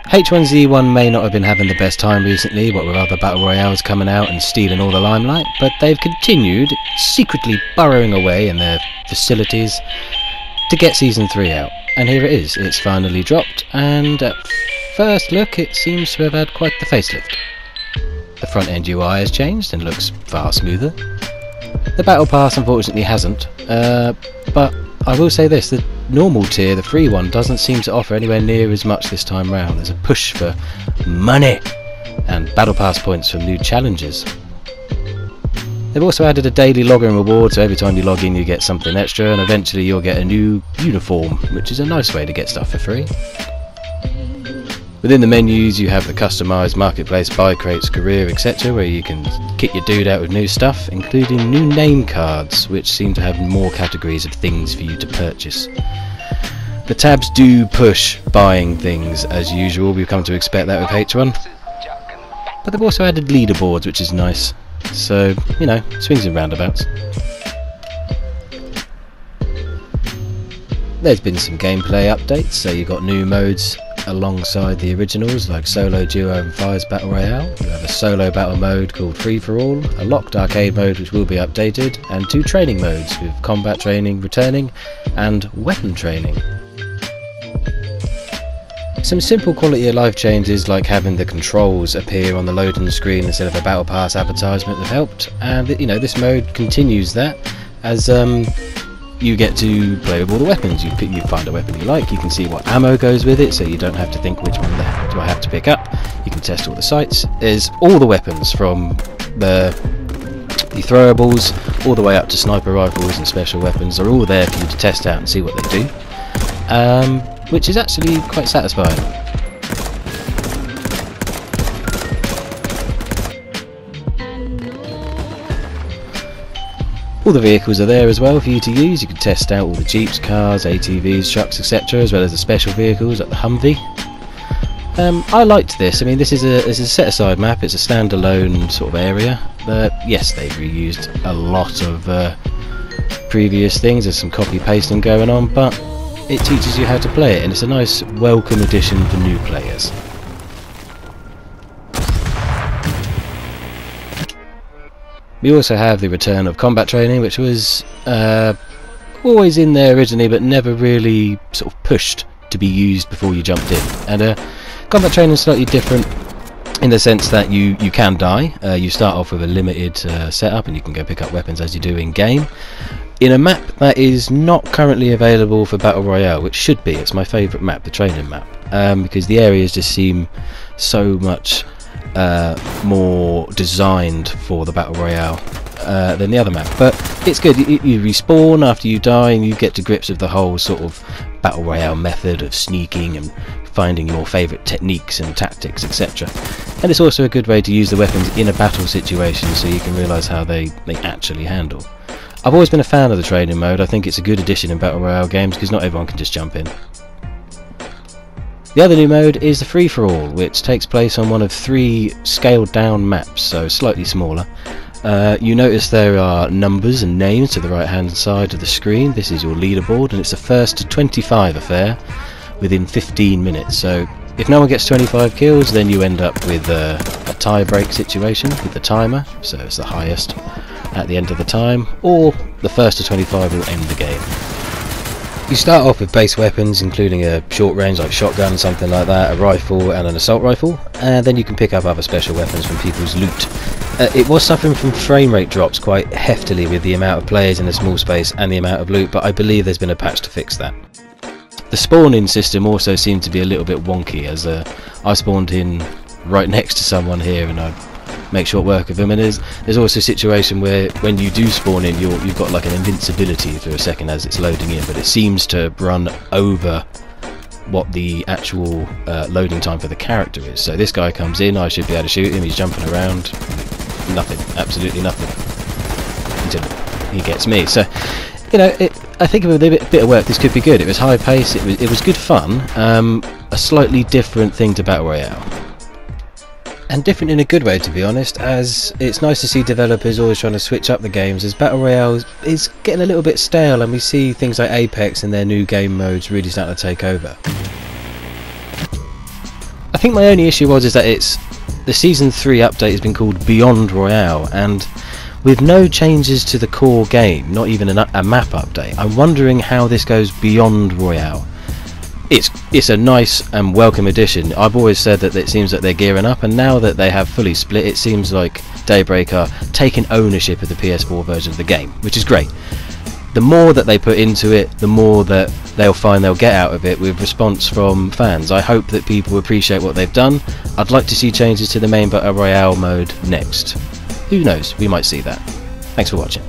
H1Z1 may not have been having the best time recently, what with other battle royales coming out and stealing all the limelight, but they've continued secretly burrowing away in their facilities to get Season 3 out. And here it is, it's finally dropped, and at first look it seems to have had quite the facelift. The front end UI has changed and looks far smoother. The Battle Pass unfortunately hasn't, but I will say this, the normal tier, the free one, doesn't seem to offer anywhere near as much this time round. There's a push for money and Battle Pass points from new challenges. They've also added a daily login reward, so every time you log in you get something extra, and eventually you'll get a new uniform, which is a nice way to get stuff for free. Within the menus you have the customised marketplace, buy crates, career, etc, where you can kit your dude out with new stuff, including new name cards, which seem to have more categories of things for you to purchase. The tabs do push buying things as usual, we've come to expect that with H1, but they've also added leaderboards, which is nice, so, you know, swings and roundabouts. There's been some gameplay updates, so you've got new modes alongside the originals like Solo, Duo and Fire's Battle Royale. You have a solo battle mode called Free For All, a locked arcade mode which will be updated, and 2 training modes with combat training returning and weapon training. Some simple quality of life changes like having the controls appear on the loading screen instead of a Battle Pass advertisement have helped, and you know, this mode continues that as you get to play with all the weapons. You find a weapon you like, you can see what ammo goes with it, so you don't have to think which one do I have to pick up. You can test all the sights. There's all the weapons from the throwables all the way up to sniper rifles and special weapons are all there for you to test out and see what they do, which is actually quite satisfying. All the vehicles are there as well for you to use. You can test out all the jeeps, cars, ATVs, trucks, etc, as well as the special vehicles like the Humvee. I liked this. I mean, this is a set aside map, it's a standalone sort of area, but yes, they've reused a lot of previous things. There's some copy pasting going on, but it teaches you how to play it, and it's a nice welcome addition for new players. We also have the return of combat training, which was always in there originally but never really sort of pushed to be used before you jumped in. And combat training is slightly different in the sense that you can die. You start off with a limited setup and you can go pick up weapons as you do in game, in a map that is not currently available for Battle Royale, which should be. It's my favourite map, the training map, because the areas just seem so much more designed for the Battle Royale than the other map. But it's good, you respawn after you die and you get to grips with the whole sort of Battle Royale method of sneaking and finding your favourite techniques and tactics, etc. And it's also a good way to use the weapons in a battle situation so you can realise how they actually handle. I've always been a fan of the training mode. I think it's a good addition in Battle Royale games because not everyone can just jump in. The other new mode is the Free For All, which takes place on one of 3 scaled down maps, so slightly smaller. You notice there are numbers and names to the right hand side of the screen. This is your leaderboard, and it's a first to 25 affair within 15 minutes. So if no one gets 25 kills, then you end up with a tie break situation with the timer, so it's the highest at the end of the time, or the first to 25 will end the game. You start off with base weapons, including a short range like shotgun, something like that, a rifle and an assault rifle, and then you can pick up other special weapons from people's loot. It was suffering from frame rate drops quite heftily with the amount of players in a small space and the amount of loot, but I believe there's been a patch to fix that. The spawning system also seemed to be a little bit wonky, as I spawned in right next to someone here and I make short work of them, and there's also a situation where when you do spawn in you've got like an invincibility for a second as it's loading in, but it seems to run over what the actual loading time for the character is. So this guy comes in, I should be able to shoot him, he's jumping around, nothing, absolutely nothing, until he gets me. So, you know, I think with a bit of work this could be good. It was high pace, it was good fun, a slightly different thing to Battle Royale. And different in a good way, to be honest, as it's nice to see developers always trying to switch up the games, as Battle Royale is getting a little bit stale and we see things like Apex and their new game modes really starting to take over. I think my only issue is that the Season 3 update has been called Beyond Royale, and with no changes to the core game, not even a map update, I'm wondering how this goes beyond Royale. It's a nice and welcome addition. I've always said that it seems that they're gearing up, and now that they have fully split, it seems like Daybreak are taking ownership of the PS4 version of the game, which is great. The more that they put into it, the more that they'll find they'll get out of it with response from fans. I hope that people appreciate what they've done. I'd like to see changes to the main Battle Royale mode next. Who knows, we might see that. Thanks for watching.